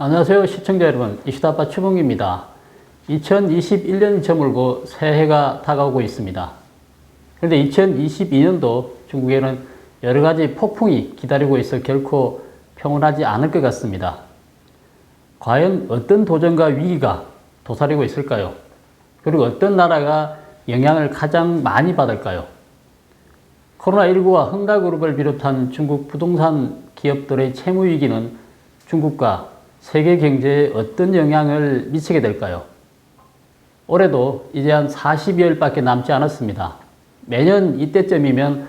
안녕하세요 시청자 여러분, 이슈다빠 추봉기입니다. 2021년이 저물고 새해가 다가오고 있습니다. 그런데 2022년도 중국에는 여러가지 폭풍이 기다리고 있어 결코 평온하지 않을 것 같습니다. 과연 어떤 도전과 위기가 도사리고 있을까요? 그리고 어떤 나라가 영향을 가장 많이 받을까요? 코로나19와 흥다그룹을 비롯한 중국 부동산 기업들의 채무 위기는 중국과 세계 경제에 어떤 영향을 미치게 될까요? 올해도 이제 한 40여일밖에 남지 않았습니다. 매년 이때쯤이면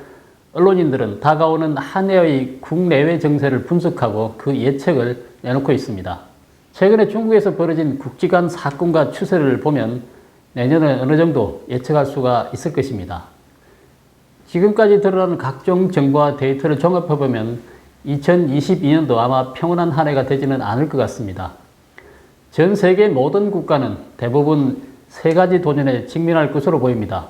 언론인들은 다가오는 한 해의 국내외 정세를 분석하고 그 예측을 내놓고 있습니다. 최근에 중국에서 벌어진 국지간 사건과 추세를 보면 내년은 어느 정도 예측할 수가 있을 것입니다. 지금까지 드러난 각종 정보와 데이터를 종합해보면 2022년도 아마 평온한 한 해가 되지는 않을 것 같습니다. 전 세계 모든 국가는 대부분 세 가지 도전에 직면할 것으로 보입니다.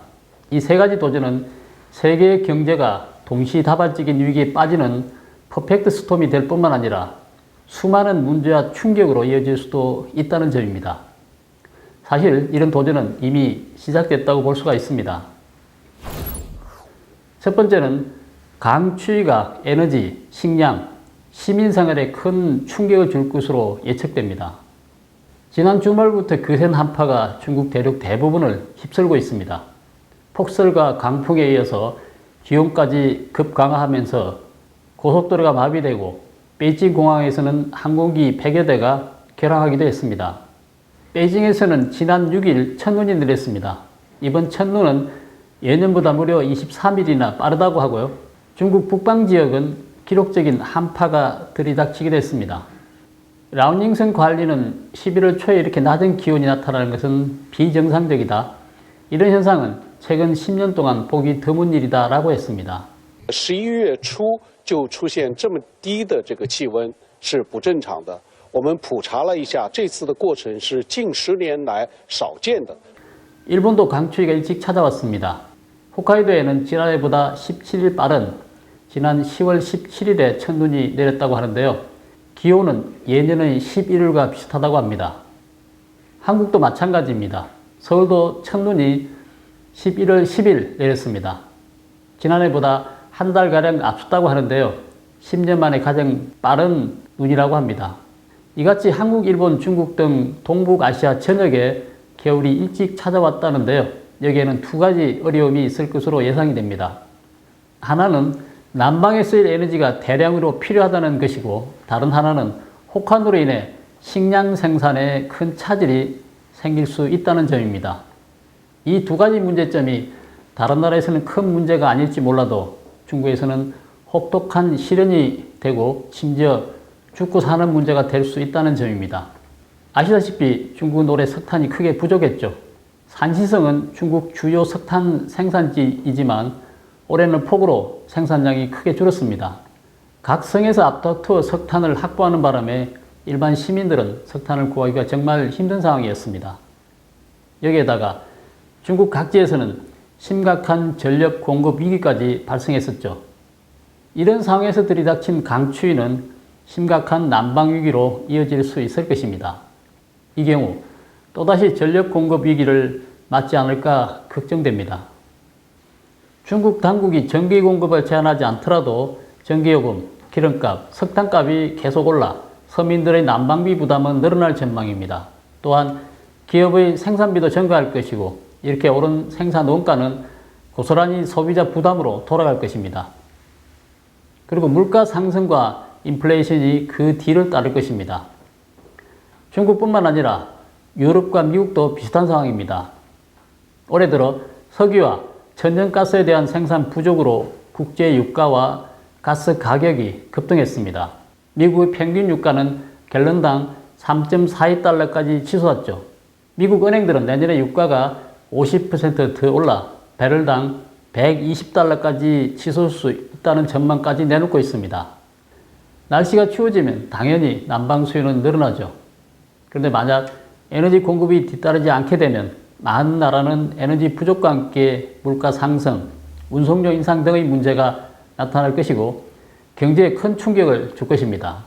이 세 가지 도전은 세계 경제가 동시다발적인 위기에 빠지는 퍼펙트 스톰이 될 뿐만 아니라 수많은 문제와 충격으로 이어질 수도 있다는 점입니다. 사실 이런 도전은 이미 시작됐다고 볼 수가 있습니다. 첫 번째는 강추위가 에너지, 식량, 시민생활에 큰 충격을 줄 것으로 예측됩니다. 지난 주말부터 거센 한파가 중국 대륙 대부분을 휩쓸고 있습니다. 폭설과 강풍에 이어서 기온까지 급강하하면서 고속도로가 마비되고 베이징 공항에서는 항공기 100여 대가 결항하기도 했습니다. 베이징에서는 지난 6일 첫눈이 내렸습니다. 이번 첫눈은 예년보다 무려 23일이나 빠르다고 하고요. 중국 북방 지역은 기록적인 한파가 들이닥치기도 했습니다. 라오닝성 관리는 11월 초에 이렇게 낮은 기온이 나타나는 것은 비정상적이다. 이런 현상은 최근 10년 동안 보기 드문 일이다 라고 했습니다. 11月初就出现这么低的这个气温是不正常的。我们普查了一下，这次的过程是近10年来少见的。 일본도 강추위가 일찍 찾아왔습니다. 홋카이도에는 지난해보다 17일 빠른 지난 10월 17일에 첫눈이 내렸다고 하는데요. 기온은 예년의 11일과 비슷하다고 합니다. 한국도 마찬가지입니다. 서울도 첫눈이 11월 10일 내렸습니다. 지난해보다 한 달가량 앞섰다고 하는데요. 10년 만에 가장 빠른 눈이라고 합니다. 이같이 한국, 일본, 중국 등 동북아시아 전역에 겨울이 일찍 찾아왔다는데요. 여기에는 두 가지 어려움이 있을 것으로 예상이 됩니다. 하나는 난방에 쓰일 에너지가 대량으로 필요하다는 것이고, 다른 하나는 혹한으로 인해 식량 생산에 큰 차질이 생길 수 있다는 점입니다. 이 두 가지 문제점이 다른 나라에서는 큰 문제가 아닐지 몰라도 중국에서는 혹독한 시련이 되고 심지어 죽고 사는 문제가 될 수 있다는 점입니다. 아시다시피 중국은 올해 석탄이 크게 부족했죠. 산시성은 중국 주요 석탄 생산지이지만 올해는 폭우로 생산량이 크게 줄었습니다. 각 성에서 앞다투어 석탄을 확보하는 바람에 일반 시민들은 석탄을 구하기가 정말 힘든 상황이었습니다. 여기에다가 중국 각지에서는 심각한 전력 공급 위기까지 발생했었죠. 이런 상황에서 들이닥친 강추위는 심각한 난방 위기로 이어질 수 있을 것입니다. 이 경우 또다시 전력 공급 위기를 맞지 않을까 걱정됩니다. 중국 당국이 전기 공급을 제한하지 않더라도 전기요금, 기름값, 석탄값이 계속 올라 서민들의 난방비 부담은 늘어날 전망입니다. 또한 기업의 생산비도 증가할 것이고 이렇게 오른 생산 원가는 고스란히 소비자 부담으로 돌아갈 것입니다. 그리고 물가 상승과 인플레이션이 그 뒤를 따를 것입니다. 중국뿐만 아니라 유럽과 미국도 비슷한 상황입니다. 올해 들어 석유와 천연가스에 대한 생산 부족으로 국제 유가와 가스 가격이 급등했습니다. 미국의 평균 유가는 갤런당 3.42달러까지 치솟았죠. 미국 은행들은 내년에 유가가 50% 더 올라 배럴당 120달러까지 치솟을 수 있다는 전망까지 내놓고 있습니다. 날씨가 추워지면 당연히 난방 수요는 늘어나죠. 그런데 만약 에너지 공급이 뒤따르지 않게 되면 많은 나라는 에너지 부족과 함께 물가 상승, 운송료 인상 등의 문제가 나타날 것이고 경제에 큰 충격을 줄 것입니다.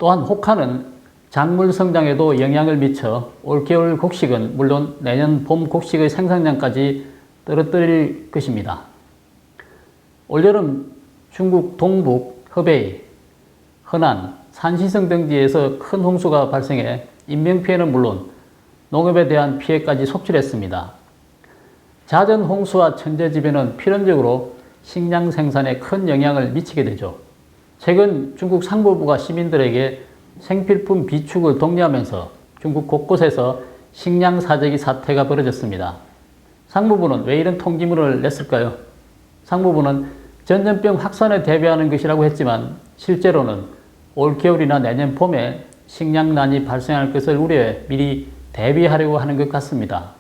또한 호카는 작물 성장에도 영향을 미쳐 올겨울 곡식은 물론 내년 봄 곡식의 생산량까지 떨어뜨릴 것입니다. 올여름 중국 동북, 허베이, 허난, 산시성 등지에서 큰 홍수가 발생해 인명피해는 물론 농업에 대한 피해까지 속출했습니다. 잦은 홍수와 천재지변은 필연적으로 식량 생산에 큰 영향을 미치게 되죠. 최근 중국 상무부가 시민들에게 생필품 비축을 독려하면서 중국 곳곳에서 식량 사재기 사태가 벌어졌습니다. 상무부는 왜 이런 통지문을 냈을까요? 상무부는 전염병 확산에 대비하는 것이라고 했지만 실제로는 올겨울이나 내년 봄에 식량난이 발생할 것을 우려해 미리 대비하려고 하는 것 같습니다.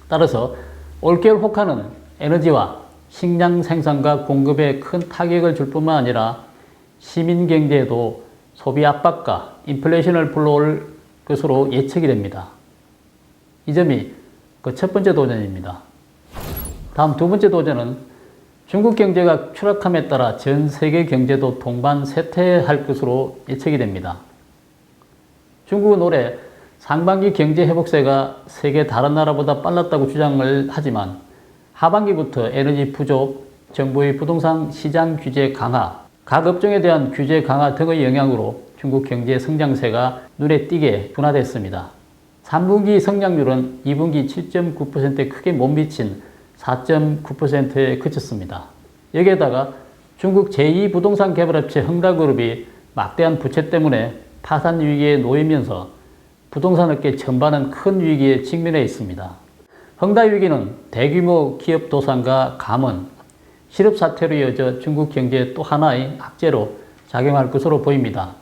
따라서 올겨울 호카는 에너지와 식량 생산과 공급에 큰 타격을 줄 뿐만 아니라 시민 경제에도 소비 압박과 인플레이션을 불러올 것으로 예측이 됩니다. 이 점이 그 첫 번째 도전입니다. 다음 두 번째 도전은 중국 경제가 추락함에 따라 전 세계 경제도 동반 쇠퇴할 것으로 예측이 됩니다. 중국은 올해 상반기 경제 회복세가 세계 다른 나라보다 빨랐다고 주장을 하지만 하반기부터 에너지 부족, 정부의 부동산 시장 규제 강화, 각 업종에 대한 규제 강화 등의 영향으로 중국 경제 성장세가 눈에 띄게 둔화됐습니다. 3분기 성장률은 2분기 7.9%에 크게 못 미친 4.9%에 그쳤습니다. 여기에다가 중국 제2부동산 개발업체 흥다그룹이 막대한 부채 때문에 파산 위기에 놓이면서 부동산 업계 전반은 큰 위기에 직면해 있습니다. 흥다 위기는 대규모 기업 도산과 감원, 실업 사태로 이어져 중국 경제에 또 하나의 악재로 작용할 것으로 보입니다.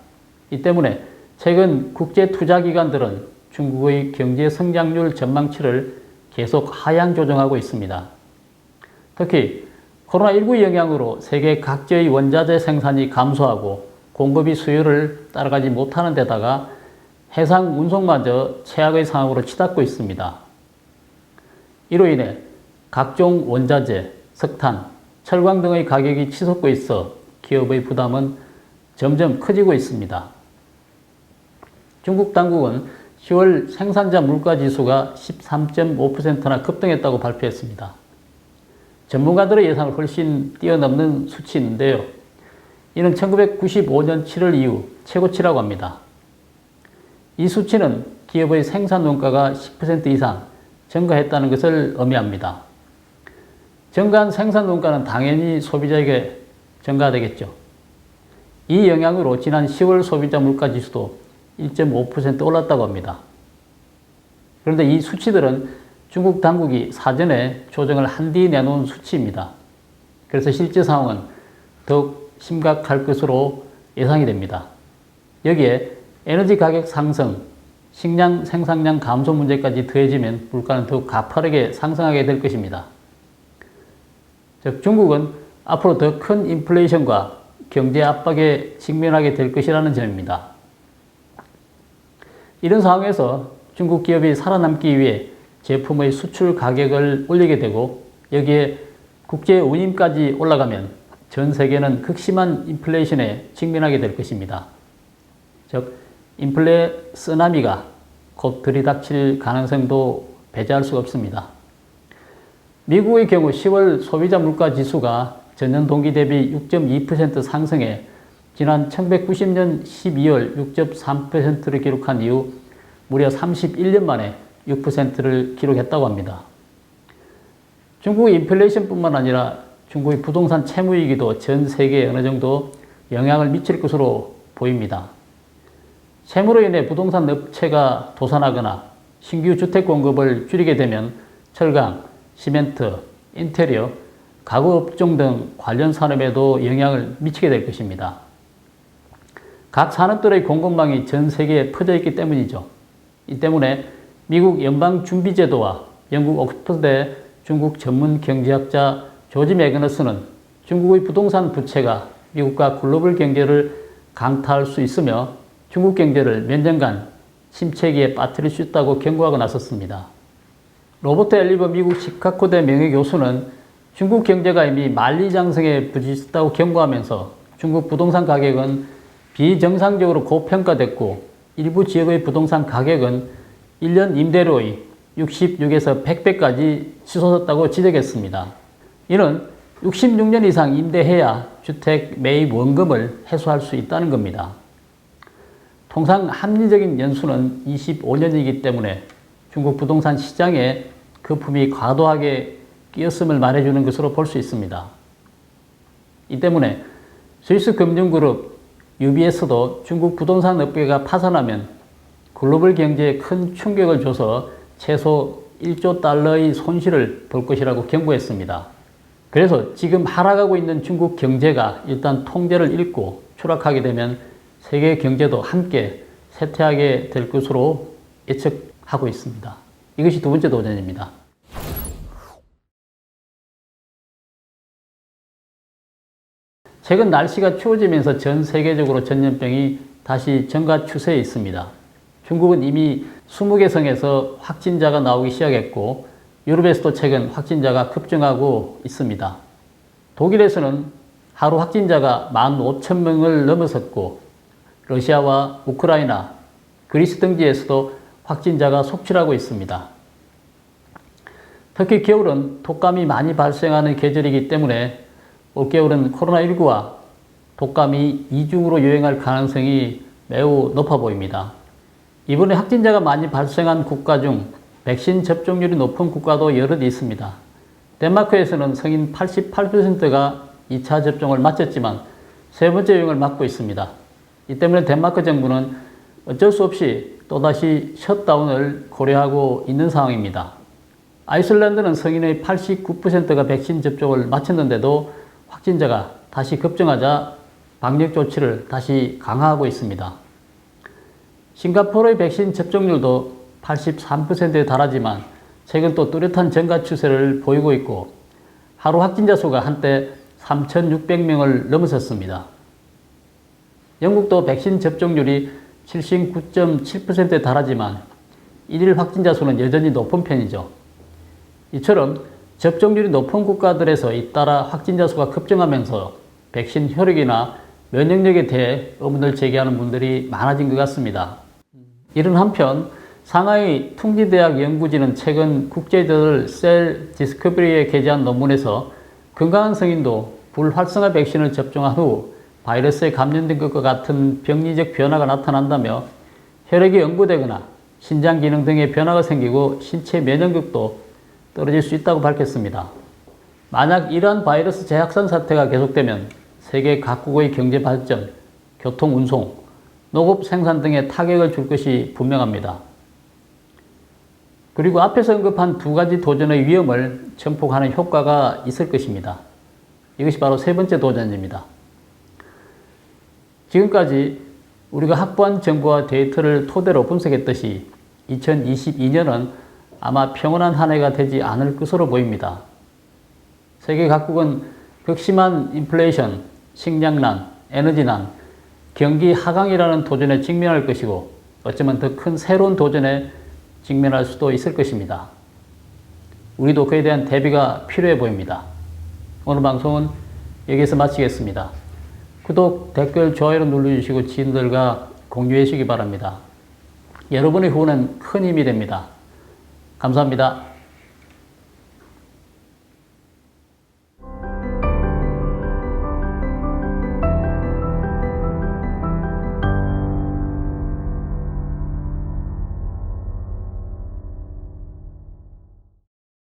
이 때문에 최근 국제 투자 기관들은 중국의 경제 성장률 전망치를 계속 하향 조정하고 있습니다. 특히 코로나19 영향으로 세계 각지의 원자재 생산이 감소하고 공급이 수요를 따라가지 못하는 데다가 해상 운송마저 최악의 상황으로 치닫고 있습니다. 이로 인해 각종 원자재, 석탄, 철강 등의 가격이 치솟고 있어 기업의 부담은 점점 커지고 있습니다. 중국 당국은 10월 생산자 물가지수가 13.5%나 급등했다고 발표했습니다. 전문가들의 예상을 훨씬 뛰어넘는 수치인데요. 이는 1995년 7월 이후 최고치라고 합니다. 이 수치는 기업의 생산 원가가 10% 이상 증가했다는 것을 의미합니다. 증가한 생산 원가는 당연히 소비자에게 전가되겠죠. 이 영향으로 지난 10월 소비자 물가 지수도 1.5% 올랐다고 합니다. 그런데 이 수치들은 중국 당국이 사전에 조정을 한 뒤 내놓은 수치입니다. 그래서 실제 상황은 더욱 심각할 것으로 예상이 됩니다. 여기에 에너지 가격 상승, 식량 생산량 감소 문제까지 더해지면 물가는 더욱 가파르게 상승하게 될 것입니다. 즉 중국은 앞으로 더 큰 인플레이션과 경제 압박에 직면하게 될 것이라는 점입니다. 이런 상황에서 중국 기업이 살아남기 위해 제품의 수출 가격을 올리게 되고 여기에 국제 운임까지 올라가면 전 세계는 극심한 인플레이션에 직면하게 될 것입니다. 즉 인플레 쓰나미가 곧 들이닥칠 가능성도 배제할 수가 없습니다. 미국의 경우 10월 소비자 물가 지수가 전년 동기 대비 6.2% 상승해 지난 1990년 12월 6.3%를 기록한 이후 무려 31년 만에 6%를 기록했다고 합니다. 중국의 인플레이션뿐만 아니라 중국의 부동산 채무 위기도 전 세계에 어느 정도 영향을 미칠 것으로 보입니다. 채무로 인해 부동산 업체가 도산하거나 신규 주택 공급을 줄이게 되면 철강, 시멘트, 인테리어, 가구 업종 등 관련 산업에도 영향을 미치게 될 것입니다. 각 산업들의 공급망이 전 세계에 퍼져 있기 때문이죠. 이 때문에 미국 연방준비제도와 영국 옥스퍼드대 중국 전문 경제학자 조지 매그너스는 중국의 부동산 부채가 미국과 글로벌 경제를 강타할 수 있으며 중국 경제를 몇 년간 침체기에 빠뜨릴 수 있다고 경고하고 나섰습니다. 로버트 엘리버 미국 시카고대 명예교수는 중국 경제가 이미 만리장성에 부딪혔다고 경고하면서 중국 부동산 가격은 비정상적으로 고평가됐고 일부 지역의 부동산 가격은 1년 임대료의 66에서 100배까지 치솟았다고 지적했습니다. 이는 66년 이상 임대해야 주택 매입 원금을 해소할 수 있다는 겁니다. 통상 합리적인 연수는 25년이기 때문에 중국 부동산 시장에 거품이 과도하게 끼었음을 말해주는 것으로 볼 수 있습니다. 이 때문에 스위스 금융그룹 UBS도 중국 부동산 업계가 파산하면 글로벌 경제에 큰 충격을 줘서 최소 1조 달러의 손실을 볼 것이라고 경고했습니다. 그래서 지금 하락하고 있는 중국 경제가 일단 통제를 잃고 추락하게 되면 세계 경제도 함께 쇠퇴하게 될 것으로 예측하고 있습니다. 이것이 두 번째 도전입니다. 최근 날씨가 추워지면서 전 세계적으로 전염병이 다시 증가 추세에 있습니다. 중국은 이미 20개 성에서 확진자가 나오기 시작했고 유럽에서도 최근 확진자가 급증하고 있습니다. 독일에서는 하루 확진자가 15,000명을 넘어섰고 러시아와 우크라이나, 그리스 등지에서도 확진자가 속출하고 있습니다. 특히 겨울은 독감이 많이 발생하는 계절이기 때문에 올겨울은 코로나19와 독감이 이중으로 유행할 가능성이 매우 높아 보입니다. 이번에 확진자가 많이 발생한 국가 중 백신 접종률이 높은 국가도 여럿 있습니다. 덴마크에서는 성인 88%가 2차 접종을 마쳤지만 세 번째 유행을 맞고 있습니다. 이 때문에 덴마크 정부는 어쩔 수 없이 또다시 셧다운을 고려하고 있는 상황입니다. 아이슬란드는 성인의 89%가 백신 접종을 마쳤는데도 확진자가 다시 급증하자 방역 조치를 다시 강화하고 있습니다. 싱가포르의 백신 접종률도 83%에 달하지만 최근 또 뚜렷한 증가 추세를 보이고 있고 하루 확진자 수가 한때 3,600명을 넘어섰습니다. 영국도 백신 접종률이 79.7%에 달하지만 일일 확진자 수는 여전히 높은 편이죠. 이처럼 접종률이 높은 국가들에서 잇따라 확진자 수가 급증하면서 백신 효력이나 면역력에 대해 의문을 제기하는 분들이 많아진 것 같습니다. 이런 한편 상하이 퉁지대학 연구진은 최근 국제저널 셀 디스커버리에 게재한 논문에서 건강한 성인도 불활성화 백신을 접종한 후 바이러스에 감염된 것과 같은 병리적 변화가 나타난다며 혈액이 응고되거나 신장 기능 등의 변화가 생기고 신체 면역력도 떨어질 수 있다고 밝혔습니다. 만약 이러한 바이러스 재확산 사태가 계속되면 세계 각국의 경제 발전, 교통 운송, 농업 생산 등에 타격을 줄 것이 분명합니다. 그리고 앞에서 언급한 두 가지 도전의 위험을 증폭하는 효과가 있을 것입니다. 이것이 바로 세 번째 도전입니다. 지금까지 우리가 확보한 정보와 데이터를 토대로 분석했듯이 2022년은 아마 평온한 한 해가 되지 않을 것으로 보입니다. 세계 각국은 극심한 인플레이션, 식량난, 에너지난, 경기 하강이라는 도전에 직면할 것이고 어쩌면 더 큰 새로운 도전에 직면할 수도 있을 것입니다. 우리도 그에 대한 대비가 필요해 보입니다. 오늘 방송은 여기서 마치겠습니다. 구독, 댓글, 좋아요를 눌러주시고 지인들과 공유해 주시기 바랍니다. 여러분의 후원은 큰 힘이 됩니다. 감사합니다.